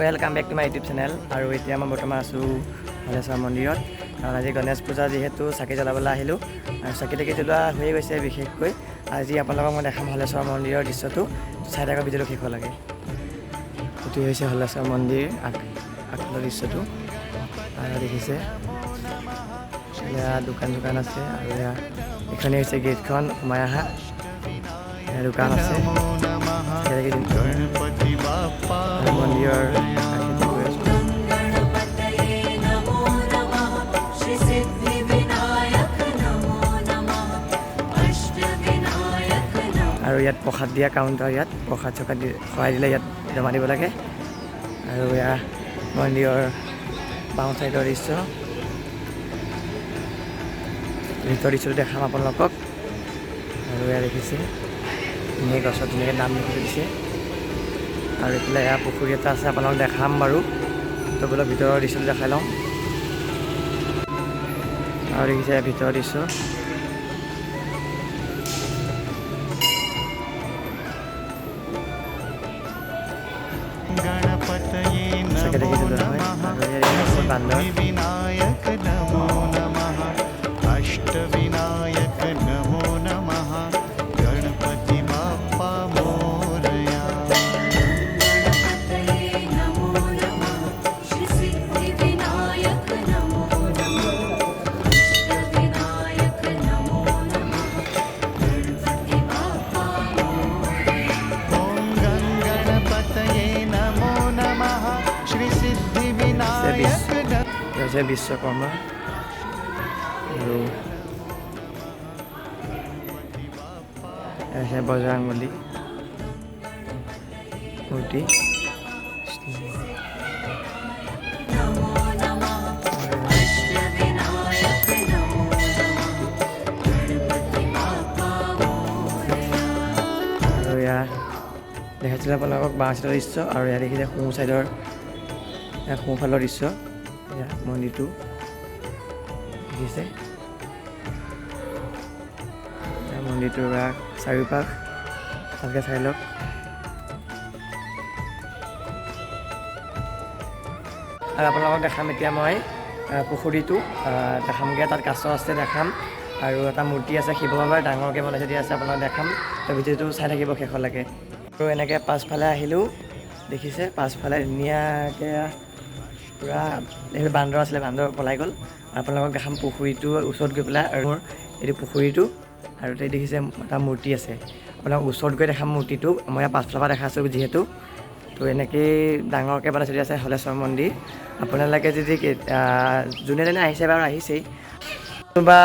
Welcome back to my YouTube channel. আৰু এতিয়া মই বৰ্তমান আছোঁ হলেশ্বৰ মন্দিৰত। কাৰণ আজি গণেশ পূজা যিহেতু চাকি জ্বলাবলৈ আহিলোঁ আৰু চাকি তাকি জ্বলোৱা হৈয়ে গৈছে। বিশেষকৈ আজি আপোনালোকক মই দেখাম হলেশ্বৰ মন্দিৰৰ দৃশ্যটো। চাই থাকা ভিডিঅ'টো শেষ লাগে। এইটো হৈছে হলেশ্বৰ মন্দিৰ আগফালৰ দৃশ্যটো। আৰু দেখিছে এয়া দোকান আছে আৰু এইখনেই হৈছে গেটখন সোমাই অহা। দোকান আছে মন্দিৰৰ আৰু ইয়াত প্ৰসাদ দিয়া কাউণ্টাৰ। ইয়াত প্ৰসাদ চসাদ খোৱাই দিলে ইয়াত জমা দিব লাগে। আৰু এয়া মন্দিৰৰ বাওঁ চাইডৰ দৃশ্য। ভিতৰৰ দৃশ্যটো দেখাম আপোনালোকক। আৰু এয়া দেখিছে ধুনীয়া গছত ধুনীয়াকৈ নাম লিখি দিছে। আৰু এইফালে এয়া পুখুৰী এটা আছে, আপোনালোকক দেখাম বাৰু। তো বোলে ভিতৰৰ দৃশ্যটো দেখাই লওঁ। আৰু দেখিছে ভিতৰৰ দৃশ্য। চাগে দেখিছোঁ হয়। আৰু বান্দৰ বিশ্বকৰ্মা। আৰু বজৰংবলী মূৰ্তি। আৰু এয়া দেখাইছিলোঁ আপোনালোকক বাওঁ চাইডৰ দৃশ্য। আৰু এয়া দেখিছে সোঁ চাইডৰ সোঁফালৰ দৃশ্য। এয়া মন্দিৰটো দেখিছে। মন্দিৰটোৰ চাৰিওপাশ ভালকৈ চাই লওক। আৰু আপোনালোকক দেখাম এতিয়া মই পুখুৰীটো দেখামগৈ। তাত কাছ আছে দেখাম। আৰু এটা মূৰ্তি আছে শিৱ বাবাৰ, ডাঙৰকৈ বনাইছে দিয়া আছে, আপোনালোকক দেখাম। তো ভিডিঅ'টো চাই থাকিব শেষলৈকে। আৰু এনেকৈ পাছফালে আহিলোঁ। দেখিছে পাছফালে ধুনীয়াকৈ পূৰা বান্দৰ আছিলে, বান্দৰ পলাই গ'ল। আপোনালোকক দেখাম পুখুৰীটো ওচৰত গৈ পেলাই। আৰু এইটো পুখুৰীটো আৰু তাত দেখিছে এটা মূৰ্তি আছে। আপোনালোকক ওচৰত গৈ দেখাম মূৰ্তিটো। মই ইয়াৰ পাছফালৰ পৰা দেখাইছোঁ যিহেতু। তো এনেকৈয়ে ডাঙৰকৈ বনাই চলি আছে হলেশ্বৰ মন্দিৰ। আপোনালোকে যদি যোনে যোনে আহিছে বাৰু আহিছেই, কোনোবা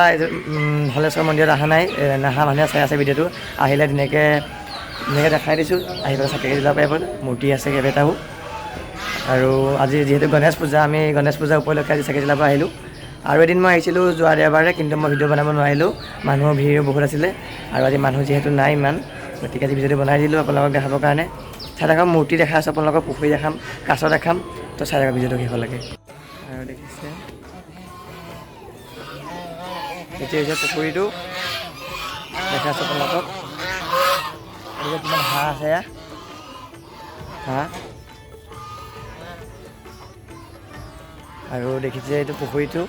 হলেশ্বৰ মন্দিৰত অহা নাই, নাহা মানুহে চাই আছে ভিডিঅ'টো, আহিলে ধুনীয়াকৈ দেখাই দিছোঁ। আহি পেলাই চাকি জ্বলাব পাৰিব। মূৰ্তি আছে কেইবাটাও। আৰু আজি যিহেতু গণেশ পূজা, আমি গণেশ পূজা উপলক্ষে আজি চাকি জ্বলাব আহিলোঁ। আৰু এদিন মই আহিছিলোঁ যোৱা দেওবাৰে, কিন্তু মই ভিডিঅ' বনাব নোৱাৰিলোঁ, মানুহৰ ভিৰ বহুত আছিলে। আৰু আজি মানুহ যিহেতু নাই ইমান, গতিকে আজি ভিডিঅ'টো বনাই দিলোঁ আপোনালোকক দেখাবৰ কাৰণে। চাই থাকক, মূৰ্তি দেখাই আছোঁ আপোনালোকক, পুখুৰী দেখাম, কাছ দেখাম। তো চাই থাকক ভিডিঅ'টো শেষলৈকে। আৰু দেখিছে এতিয়া হৈছে পুখুৰীটো দেখাই আছোঁ আপোনালোকক। কিমান হাঁহ আছে, হাঁহ। আৰু দেখিছে এইটো পুখুৰীটো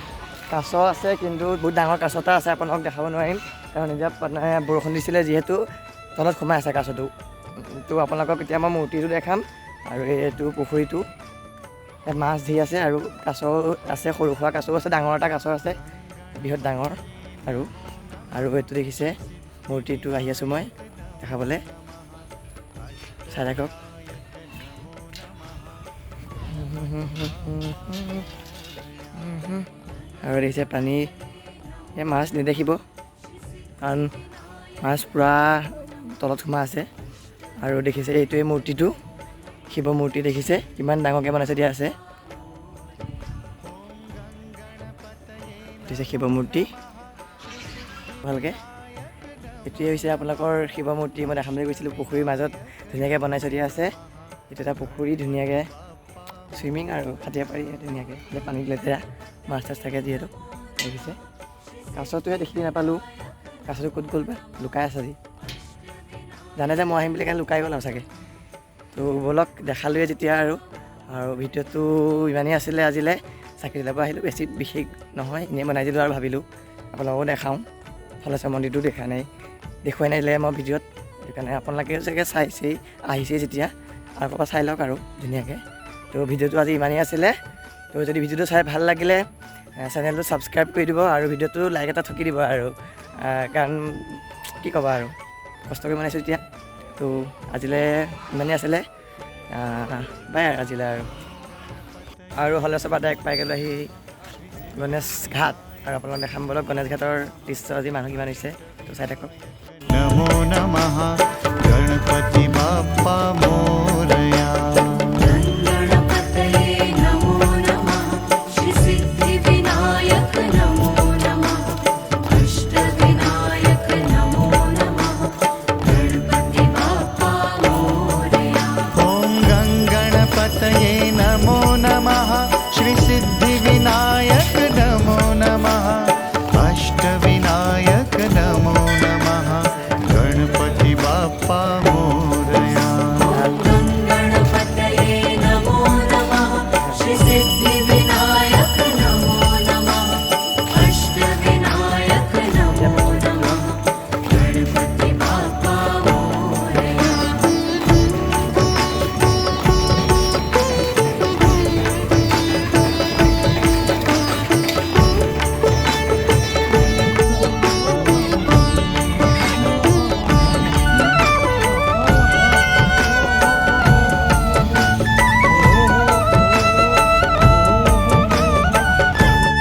কাছ আছে, কিন্তু বহুত ডাঙৰ কাছ এটা আছে, আপোনালোকক দেখাব নোৱাৰিম। কাৰণ এতিয়া বৰষুণ দিছিলে যিহেতু তলত সোমাই আছে কাছটো। তো আপোনালোকক এতিয়া মই মূৰ্তিটো দেখাম। আৰু এইটো পুখুৰীটো ইয়াত মাছ ধৰি আছে। আৰু কাছ আছে, সৰু সুৰা কাছও আছে, ডাঙৰ এটা কাছ আছে, বৃহৎ ডাঙৰ। আৰু এইটো দেখিছে মূৰ্তিটো আহি আছোঁ মই দেখাবলৈ, চাই থাকক। আৰু দেখিছে পানী, এই মাছ নেদেখিব কাৰণ মাছ পূৰা তলত সোমাই আছে। আৰু দেখিছে এইটোৱে মূৰ্তিটো, শিৱ মূৰ্তি। দেখিছে কিমান ডাঙৰকৈ বনাইছে দিয়া আছে। দেখিছে শিৱ মূৰ্তি ভালকৈ। এইটোৱে হৈছে আপোনালোকৰ শিৱ মূৰ্তি। মই দেখাম বুলি গৈছিলোঁ, পুখুৰীৰ মাজত ধুনীয়াকৈ বনাই দিয়া আছে। এইটো এটা পুখুৰী, ধুনীয়াকৈ চুইমিং আৰু খাটিয়া পাৰি ধুনীয়াকৈ। পানীত লেতেৰা মাছ চাছ থাকে যিহেতু। দেখিছে কাছটোহে দেখি নাপালোঁ, কাছটো ক'ত গ'ল বা, লুকাই আছে আজি। জানে যে মই আহিম বুলি কাৰণে লুকাই গ'ল আৰু চাগে। তো ব'লক দেখালোৱে যেতিয়া আৰু আৰু ভিডিঅ'টো ইমানেই আছিলে আজিলৈ। চাকি জ্বলাব আহিলোঁ, বেছি বিশেষ নহয়, এনেই বনাই দিলোঁ আৰু ভাবিলোঁ আপোনালোকো দেখাওঁ। হলেশ্বৰ মন্দিৰটো দেখা নাই, দেখুৱাই নাহিলে মই ভিডিঅ'ত, সেইকাৰণে আপোনালোকেও চাগে চাইছেই, আহিছেই যেতিয়া আৰু ক'ৰবাত চাই লওক আৰু ধুনীয়াকৈ। তো ভিডিঅ'টো আজি ইমানেই আছিলে। তো যদি ভিডিঅ'টো চাই ভাল লাগিলে চেনেলটো ছাবস্ক্ৰাইব কৰি দিব আৰু ভিডিঅ'টো লাইক এটা ঠকি দিব আৰু, কাৰণ কি ক'বা আৰু কষ্ট কৰি বনাইছোঁ এতিয়া। তো আজিলৈ ইমানেই আছিলে, বাই আজিলৈ আৰু হলেশ্বৰ পৰা ডাইৰেক্ট পাই গ'লোঁ আহি গণেশ ঘাট, আৰু আপোনালোক দেখাম বলক গণেশ ঘাটৰ দৃশ্য আজি মানুহ কিমান হৈছে। তো চাই থাকক। नमो नमः गणपति बाप्पा मोरया।